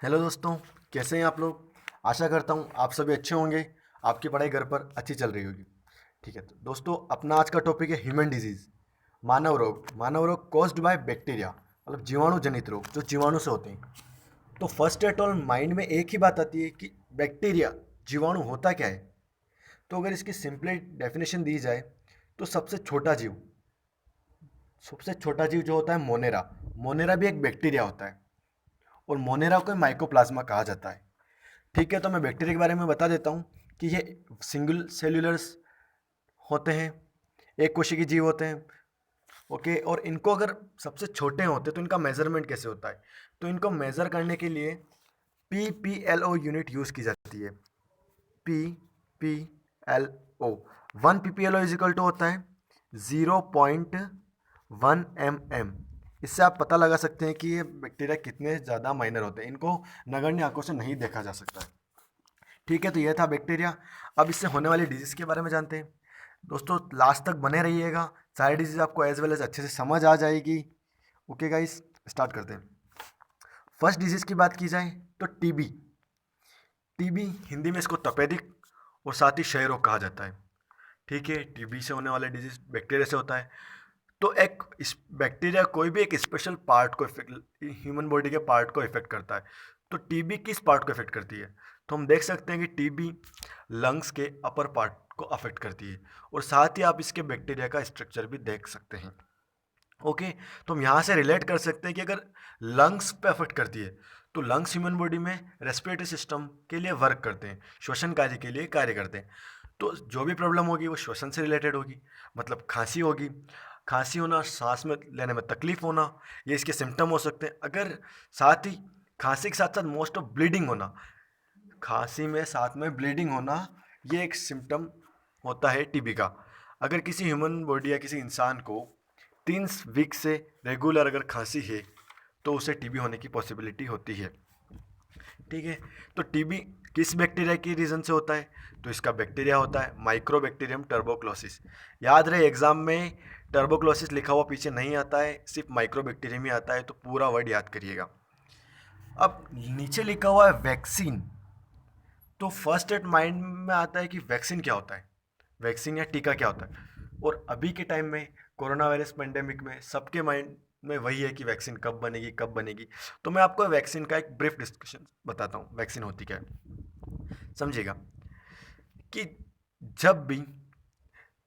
Hello दोस्तों, कैसे हैं आप लोग। आशा करता हूँ आप सभी अच्छे होंगे। आपकी पढ़ाई घर पर अच्छी चल रही होगी। ठीक है, तो दोस्तों अपना आज का टॉपिक है ह्यूमन डिजीज, मानव रोग कॉज्ड बाय बैक्टीरिया, मतलब जीवाणु जनित रोग जो जीवाणु से होते हैं। तो फर्स्ट एट ऑल माइंड में एक ही बात आती है कि बैक्टीरिया, जीवाणु होता क्या है। तो अगर इसकी सिंपली डेफिनेशन दी जाए तो सबसे छोटा जीव जो होता है मोनेरा। मोनेरा भी एक बैक्टीरिया होता है और मोनेरा को माइकोप्लाज्मा कहा जाता है। ठीक है, तो मैं बैक्टीरिया के बारे में बता देता हूँ कि ये सिंगल सेल्यूलर्स होते हैं, एक कोशिकीय जीव होते हैं। ओके, और इनको अगर सबसे छोटे होते तो इनका मेजरमेंट कैसे होता है। तो इनको मेजर करने के लिए PPLO यूनिट यूज़ की जाती है। PPLO, 1 PPLO is equal to होता है 0.1 mm। इससे आप पता लगा सकते हैं कि ये बैक्टीरिया कितने ज़्यादा माइनर होते हैं, इनको नगण्य आंखों से नहीं देखा जा सकता है। ठीक है, तो यह था बैक्टीरिया। अब इससे होने वाली डिजीज के बारे में जानते हैं। दोस्तों लास्ट तक बने रहिएगा, सारी डिजीज आपको एज वेल एज अच्छे से समझ आ जाएगी। ओके गाइस, स्टार्ट करते हैं। फर्स्ट डिजीज की बात की जाए तो टीबी। टीबी हिंदी में इसको तपेदिक और साथ ही क्षय रोग कहा जाता है। ठीक है, टीबी से होने वाला डिजीज बैक्टीरिया से होता है। तो एक इस बैक्टीरिया कोई भी एक स्पेशल पार्ट को इफेक्ट, ह्यूमन बॉडी के पार्ट को इफेक्ट करता है। तो टीबी किस पार्ट को इफेक्ट करती है। तो हम देख सकते हैं कि टीबी लंग्स के अपर पार्ट को अफेक्ट करती है और साथ ही आप इसके बैक्टीरिया का स्ट्रक्चर भी देख सकते हैं। ओके, तो हम यहाँ से रिलेट कर सकते हैं कि अगर लंग्स पे अफेक्ट करती है तो लंग्स ह्यूमन बॉडी में रेस्पिरेटरी सिस्टम के लिए वर्क करते हैं, श्वसन कार्य के लिए कार्य करते हैं। तो जो भी प्रॉब्लम होगी वो श्वसन से रिलेटेड होगी, मतलब खांसी होगी। खांसी होना, सांस में लेने में तकलीफ होना, ये इसके सिम्टम हो सकते हैं। अगर साथ ही खांसी के साथ साथ मोस्ट ऑफ ब्लीडिंग होना, खांसी में साथ में ब्लीडिंग होना, ये एक सिम्टम होता है टीबी का। अगर किसी ह्यूमन बॉडी या किसी इंसान को 3 वीक से रेगुलर अगर खांसी है तो उसे टीबी होने की पॉसिबिलिटी होती है। ठीक है, तो टीबी किस बैक्टीरिया की रीज़न से होता है। तो इसका बैक्टीरिया होता है माइक्रोबैक्टीरियम टर्बोक्लोसिस। याद रहे एग्जाम में टर्बोक्लोसिस लिखा हुआ पीछे नहीं आता है, सिर्फ माइक्रोबैक्टीरियम ही आता है, तो पूरा वर्ड याद करिएगा। अब नीचे लिखा हुआ है वैक्सीन। तो फर्स्ट एट माइंड में आता है कि वैक्सीन क्या होता है, वैक्सीन या टीका क्या होता है। और अभी के टाइम में कोरोना वायरस पेंडेमिक में सबके माइंड में वही है कि वैक्सीन कब बनेगी कब बनेगी। तो मैं आपको वैक्सीन का एक ब्रीफ डिस्कशन बताता हूँ, वैक्सीन होती क्या है समझिएगा। कि जब भी,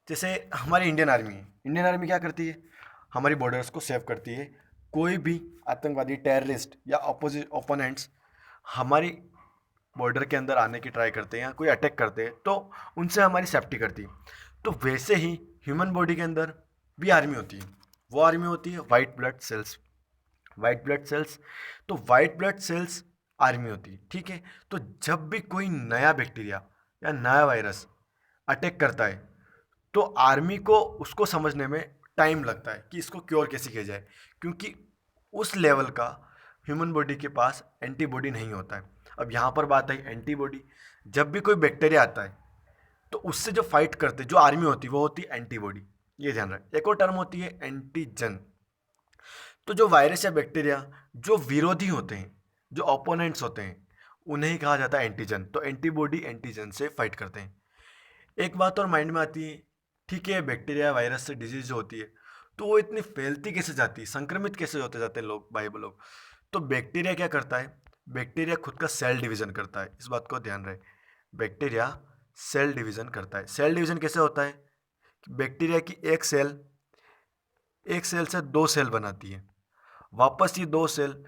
जैसे हमारी इंडियन आर्मी है, इंडियन आर्मी क्या करती है, हमारी बॉर्डर्स को सेव करती है। कोई भी आतंकवादी, टेररिस्ट या अपोजिट ओपोनेंट्स हमारी बॉर्डर के अंदर आने की ट्राई करते हैं या कोई अटैक करते हैं तो उनसे हमारी सेफ्टी करती है। तो वैसे ही ह्यूमन बॉडी के अंदर भी आर्मी होती है। वो आर्मी होती है white blood cells. White blood cells, तो वाइट ब्लड सेल्स आर्मी होती है। ठीक है, तो जब भी कोई नया बैक्टीरिया या नया वायरस अटैक करता है तो आर्मी को उसको समझने में टाइम लगता है कि इसको क्योर कैसे किया जाए, क्योंकि उस लेवल का ह्यूमन बॉडी के पास एंटीबॉडी नहीं होता है। अब यहाँ पर बात आई एंटीबॉडी। जब भी कोई बैक्टीरिया आता है तो उससे जो फाइट करते, जो आर्मी होती है वो होती है एंटीबॉडी। ये ध्यान रखें। एक और टर्म होती है एंटीजन। तो जो वायरस या बैक्टीरिया जो विरोधी होते हैं, जो ओपोनेंट्स होते हैं, उन्हें ही कहा जाता है एंटीजन। तो एंटीबॉडी एंटीजन से फाइट करते हैं। एक बात और माइंड में आती है, ठीक है बैक्टीरिया वायरस से डिजीज जो होती है तो वो इतनी फैलती कैसे जाती है, संक्रमित कैसे होते जाते हैं लोग, भाई लोग। तो बैक्टीरिया क्या करता है, बैक्टीरिया खुद का सेल डिवीजन करता है, इस बात को ध्यान रहे। बैक्टीरिया सेल डिवीजन करता है। सेल डिवीजन कैसे होता है कि बैक्टीरिया की एक सेल से 2 सेल बनाती है, वापस ये 2 सेल,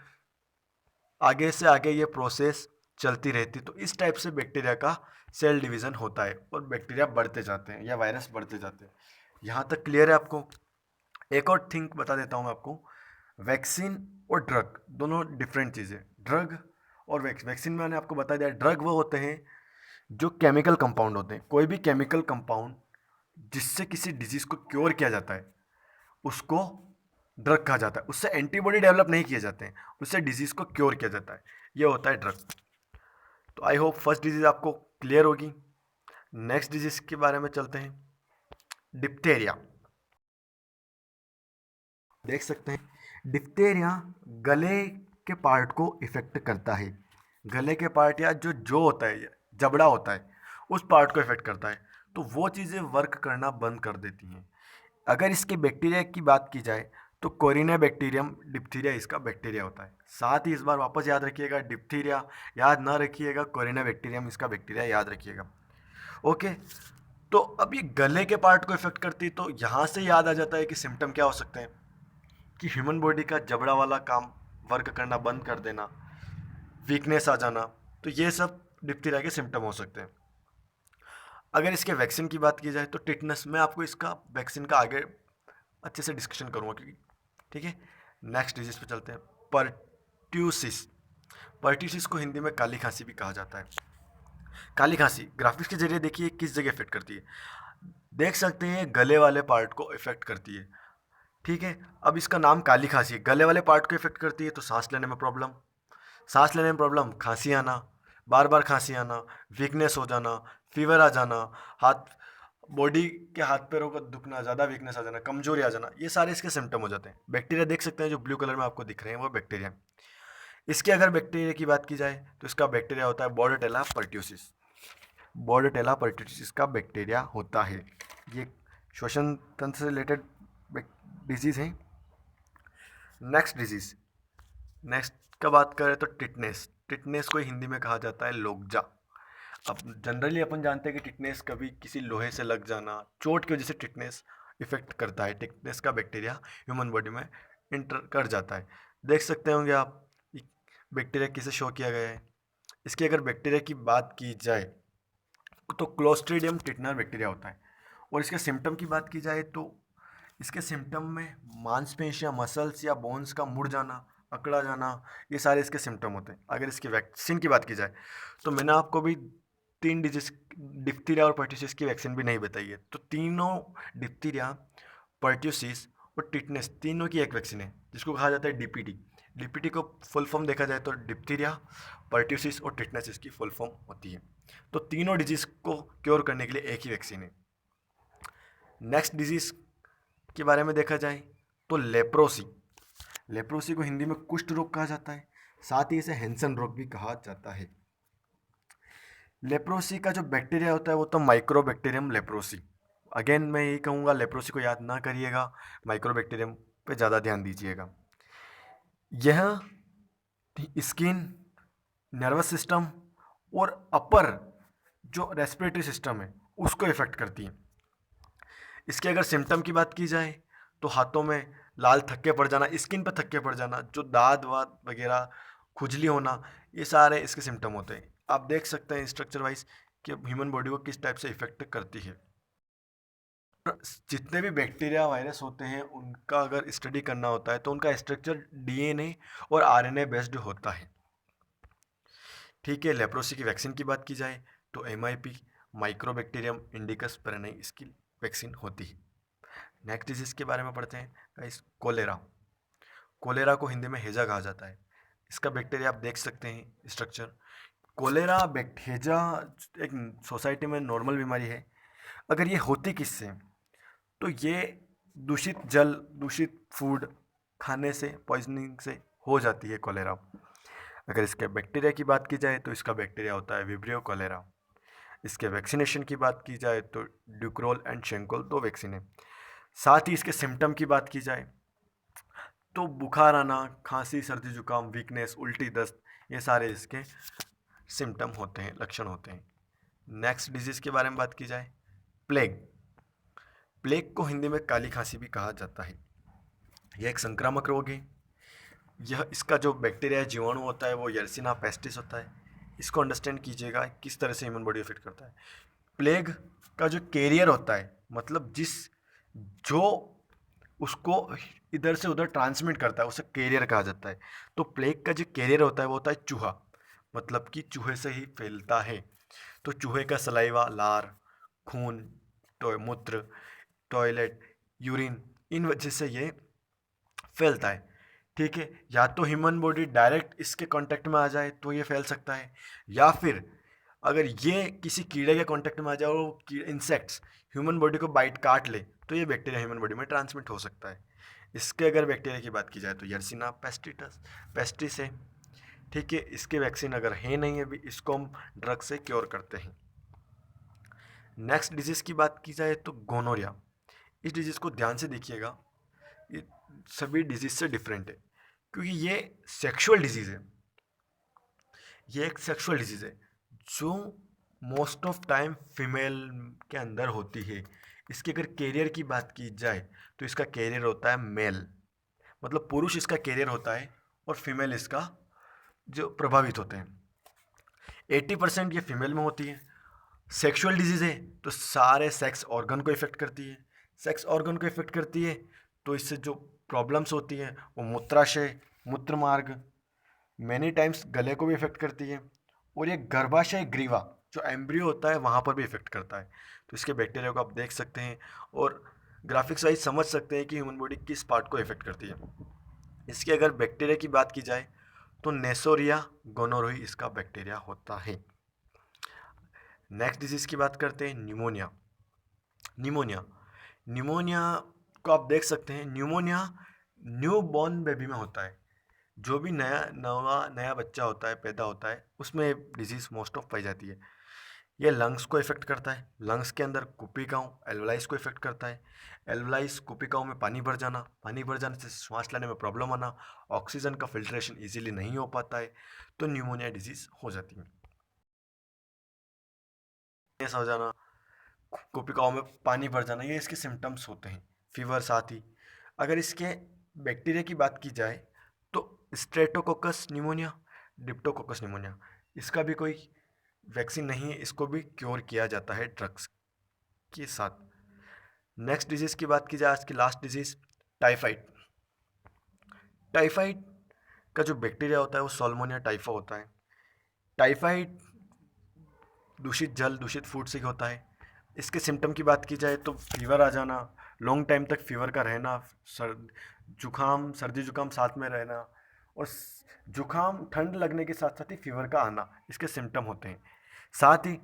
आगे से आगे ये प्रोसेस चलती रहती। तो इस टाइप से बैक्टीरिया का सेल डिवीजन होता है और बैक्टीरिया बढ़ते जाते हैं या वायरस बढ़ते जाते हैं। यहाँ तक क्लियर है आपको। एक और थिंग बता देता हूँ मैं आपको। वैक्सीन और ड्रग दोनों डिफरेंट चीज़ें। ड्रग और वैक्सीन मैंने आपको बता दिया। ड्रग वो होते हैं जो केमिकल कंपाउंड होते हैं। कोई भी केमिकल कंपाउंड जिससे किसी डिजीज को क्योर किया जाता है उसको ड्रग कहा जाता है। उससे एंटीबॉडी डेवलप नहीं किए जाते हैं, उससे डिजीज को क्योर किया जाता है, ये होता है ड्रग। तो आई होप फर्स्ट डिजीज आपको क्लियर होगी। नेक्स्ट डिजीज के बारे में चलते हैं। डिप्थेरिया। देख सकते हैं डिप्थेरिया गले के पार्ट को इफेक्ट करता है। गले के पार्ट या जो होता है, जबड़ा होता है, उस पार्ट को इफेक्ट करता है, तो वो चीज़ें वर्क करना बंद कर देती हैं। अगर इसके बैक्टीरिया की बात की जाए तो कोरिना बैक्टीरियम डिप्थीरिया इसका बैक्टीरिया होता है। साथ ही इस बार वापस याद रखिएगा, डिप्थीरिया याद ना रखिएगा, कोरिना बैक्टीरियम इसका बैक्टीरिया याद रखिएगा। ओके, तो अब ये गले के पार्ट को इफेक्ट करती है, तो यहाँ से याद आ जाता है कि सिम्टम क्या हो सकते हैं, कि ह्यूमन बॉडी का जबड़ा वाला काम वर्क करना बंद कर देना, वीकनेस आ जाना, तो ये सब डिप्थीरिया के सिम्टम हो सकते हैं। अगर इसके वैक्सीन की बात की जाए तो टिटनस, मैं आपको इसका वैक्सीन का आगे अच्छे से डिस्कशन करूँगा, क्योंकि ठीक है। नेक्स्ट डिजीज पे चलते हैं, पर्ट्यूसिस। पर्ट्यूसिस को हिंदी में काली खांसी भी कहा जाता है। काली खांसी ग्राफिक्स के जरिए देखिए किस जगह इफेक्ट करती है, देख सकते हैं गले वाले पार्ट को इफेक्ट करती है। ठीक है, अब इसका नाम काली खांसी है, गले वाले पार्ट को इफेक्ट करती है, तो सांस लेने में प्रॉब्लम, सांस लेने में प्रॉब्लम, खांसी आना, बार बार खांसी आना, वीकनेस हो जाना, फीवर आ जाना, हाथ बॉडी के हाथ पैरों का दुखना, ज़्यादा वीकनेस आ जाना, कमजोरी आ जाना, ये सारे इसके सिम्टम हो जाते हैं। बैक्टीरिया देख सकते हैं जो ब्लू कलर में आपको दिख रहे हैं, वो बैक्टीरिया। इसके अगर बैक्टीरिया की बात की जाए तो इसका बैक्टीरिया होता है बॉर्डरटेला पर्ट्यूसिस। बॉर्डरटेला पर्ट्यूसिस का बैक्टीरिया होता है। ये श्वसन तंत्र से रिलेटेड डिजीज है। नेक्स्ट डिजीज, नेक्स्ट का बात करें तो टिटनेस। टिटनेस को हिंदी में कहा जाता है लोकजा। अब जनरली अपन जानते हैं कि टिटनेस कभी किसी लोहे से लग जाना, चोट की वजह से टिटनेस इफेक्ट करता है। टिटनेस का बैक्टीरिया ह्यूमन बॉडी में इंटर कर जाता है। देख सकते होंगे आप बैक्टीरिया किसे शो किया गया है। इसकी अगर बैक्टीरिया की बात की जाए तो क्लोस्ट्रीडियम टिटनर बैक्टीरिया होता है। और इसके सिम्टम की बात की जाए तो इसके सिम्टम में मांसपेशियाँ, मसल्स या बोन्स का मुड़ जाना, अकड़ा जाना, ये सारे इसके सिम्टम होते हैं। अगर इसकी वैक्सीन की बात की जाए तो मैंने आपको भी 3 डिजीज, डिप्थीरिया और पर्ट्यूसिस की वैक्सीन भी नहीं बताई है, तो तीनों डिप्थीरिया, पर्ट्यूसिस और टिटनेस तीनों की एक वैक्सीन है, जिसको कहा जाता है डीपीटी। डीपीटी को फुल फॉर्म देखा जाए तो डिप्थीरिया, पर्ट्यूसिस और टिटनेस इसकी फुल फॉर्म होती है। तो तीनों डिजीज को क्योर करने के लिए एक ही वैक्सीन है। नेक्स्ट डिजीज के बारे में देखा जाए तो लेप्रोसी। लेप्रोसी को हिंदी में कुष्ठ रोग कहा जाता है, साथ ही इसे हैंसन रोग भी कहा जाता है। लेप्रोसी का जो बैक्टीरिया होता है वो तो माइक्रोबैक्टीरियम लेप्रोसी। अगेन मैं यही कहूँगा, लेप्रोसी को याद ना करिएगा, माइक्रोबैक्टीरियम पे ज़्यादा ध्यान दीजिएगा। यह स्किन, नर्वस सिस्टम और अपर जो रेस्पिरेटरी सिस्टम है उसको इफेक्ट करती है। इसके अगर सिम्टम की बात की जाए तो हाथों में लाल थक्के पड़ जाना, स्किन पर थक्के पड़ जाना, जो दाद वाद वगैरह, खुजली होना, ये सारे इसके सिम्टम होते हैं। आप देख सकते हैं स्ट्रक्चर वाइज कि ह्यूमन बॉडी को किस टाइप से इफेक्ट करती है। जितने भी बैक्टीरिया वायरस होते हैं उनका अगर स्टडी करना होता है तो उनका स्ट्रक्चर डीएनए और आरएनए बेस्ड होता है। ठीक है, लेप्रोसी की वैक्सीन की बात की जाए तो एमआईपी, माइक्रोबैक्टीरियम इंडिकस पेरेनाई, इसकी वैक्सीन होती है। नेक्स्ट डिजीज के बारे में पढ़ते हैं गाइस, कोलेरा। कोलेरा को हिंदी में हेजा कहा जाता है। इसका बैक्टीरिया आप देख सकते हैं स्ट्रक्चर। कोलेरा हेजा एक सोसाइटी में नॉर्मल बीमारी है। अगर ये होती किससे, तो ये दूषित जल, दूषित फूड खाने से, पॉइजनिंग से हो जाती है कोलेरा। अगर इसके बैक्टीरिया की बात की जाए तो इसका बैक्टीरिया होता है विब्रियो कोलेरा। इसके वैक्सीनेशन की बात की जाए तो ड्यूक्रोल एंड शेंकोल 2 वैक्सीन है। साथ ही इसके सिम्टम की बात की जाए तो बुखार आना, खांसी, सर्दी, जुकाम, वीकनेस, उल्टी, दस्त, ये सारे इसके सिम्टम होते हैं, लक्षण होते हैं। नेक्स्ट डिजीज के बारे में बात की जाए, प्लेग। प्लेग को हिंदी में काली खांसी भी कहा जाता है। यह एक संक्रामक रोग है। यह इसका जो बैक्टीरिया जीवाणु होता है वो यर्सिना पेस्टिस होता है। इसको अंडरस्टैंड कीजिएगा किस तरह से ह्यूमन बॉडी इफेक्ट करता है। प्लेग का जो कैरियर होता है, मतलब जो उसको इधर से उधर ट्रांसमिट करता है, उसे कैरियर कहा जाता है। तो प्लेग का जो कैरियर होता है वो होता है चूहा, मतलब कि चूहे से ही फैलता है। तो चूहे का सलाइवा, लार, खून, मूत्र, टॉयलेट, यूरिन, इन वजह से ये फैलता है। ठीक है, या तो ह्यूमन बॉडी डायरेक्ट इसके कांटेक्ट में आ जाए तो ये फैल सकता है, या फिर अगर ये किसी कीड़े के कांटेक्ट में आ जाए और इंसेक्ट्स ह्यूमन बॉडी को बाइट काट ले तो ये बैक्टीरिया ह्यूमन बॉडी में ट्रांसमिट हो सकता है। इसके अगर बैक्टीरिया की बात की जाए तो यर्सिना पेस्टिस है। ठीक है, इसके वैक्सीन अगर है नहीं है अभी, इसको हम ड्रग से क्योर करते हैं। नेक्स्ट डिजीज़ की बात की जाए तो गोनोरिया। इस डिजीज़ को ध्यान से देखिएगा, ये सभी डिजीज़ से डिफरेंट है क्योंकि ये सेक्सुअल डिजीज़ है। ये एक सेक्सुअल डिजीज़ है जो मोस्ट ऑफ टाइम फीमेल के अंदर होती है। इसके अगर कैरियर की बात की जाए तो इसका कैरियर होता है मेल, मतलब पुरुष इसका कैरियर होता है और फीमेल इसका जो प्रभावित होते हैं। 80% ये फीमेल में होती है। सेक्सुअल डिजीज़ है तो सारे सेक्स ऑर्गन को इफेक्ट करती है। सेक्स ऑर्गन को इफेक्ट करती है तो इससे जो प्रॉब्लम्स होती हैं वो मूत्राशय, मूत्र मार्ग, मैनी टाइम्स गले को भी इफेक्ट करती है, और ये गर्भाशय ग्रीवा जो एम्ब्रियो होता है वहाँ पर भी इफेक्ट करता है। तो इसके बैक्टीरिया को आप देख सकते हैं और ग्राफिक्स वाइज समझ सकते हैं कि ह्यूमन बॉडी किस पार्ट को इफेक्ट करती है। इसकी अगर बैक्टीरिया की बात की जाए तो नेसोरिया गोनोरोई इसका बैक्टीरिया होता है। नेक्स्ट डिजीज़ की बात करते हैं, न्यूमोनिया। निमोनिया निमोनिया को आप देख सकते हैं, न्यूमोनिया न्यू बॉर्न बेबी में होता है। जो भी नया बच्चा होता है, पैदा होता है, उसमें डिजीज़ मोस्ट ऑफ पाई जाती है। ये लंग्स को इफेक्ट करता है। लंग्स के अंदर कुपिकाओं एल्वलाइज को इफेक्ट करता है। एल्वलाइज कुपिकाओं में पानी भर जाने से सांस लेने में प्रॉब्लम आना, ऑक्सीजन का फिल्ट्रेशन इजीली नहीं हो पाता है, तो न्यूमोनिया डिजीज़ हो जाती है। ऐसा हो जाना, कोपिकाओं में पानी भर जाना, ये इसके सिम्टम्स होते हैं। फीवर साथ ही। अगर इसके बैक्टीरिया की बात की जाए तो स्ट्रेप्टोकोकस निमोनिया, डिप्टोकोकस निमोनिया, इसका भी कोई वैक्सीन नहीं है, इसको भी क्योर किया जाता है ड्रग्स के साथ। नेक्स्ट डिजीज़ की बात की जाए, आज की लास्ट डिजीज़ टाइफाइड। टाइफाइड का जो बैक्टीरिया होता है वो सॉल्मोनिया टाइफा होता है। टाइफाइड दूषित जल, दूषित फूड से होता है। इसके सिम्टम की बात की जाए तो फीवर आ जाना, लॉन्ग टाइम तक फीवर का रहना, सर्दी जुकाम साथ में रहना, और जुकाम ठंड लगने के साथ साथ ही फीवर का आना, इसके सिम्टम होते हैं। साथ ही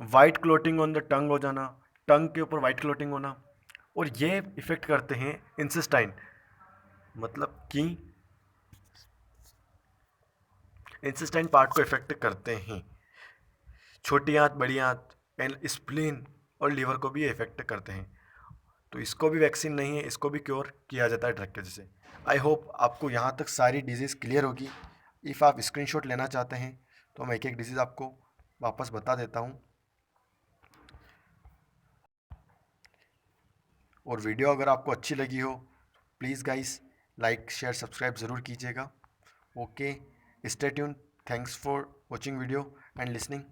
white clotting on the tongue हो जाना, टंग के ऊपर वाइट क्लोटिंग होना, और ये इफेक्ट करते हैं इंसेस्टाइन, मतलब कि इंसेस्टाइन पार्ट को इफेक्ट करते हैं। छोटी आंत, बड़ी आंत, एंड स्प्लीन और लीवर को भी ये इफेक्ट करते हैं। तो इसको भी वैक्सीन नहीं है, इसको भी क्योर किया जाता है ड्रग के जैसे। आई होप आपको यहाँ तक सारी डिजीज़ क्लियर होगी। इफ़ आप स्क्रीनशॉट लेना चाहते हैं तो मैं एक एक डिजीज़ आपको वापस बता देता हूँ, और वीडियो अगर आपको अच्छी लगी हो please guys like share subscribe ज़रूर कीजिएगा। Okay, stay tune, thanks for watching video and listening.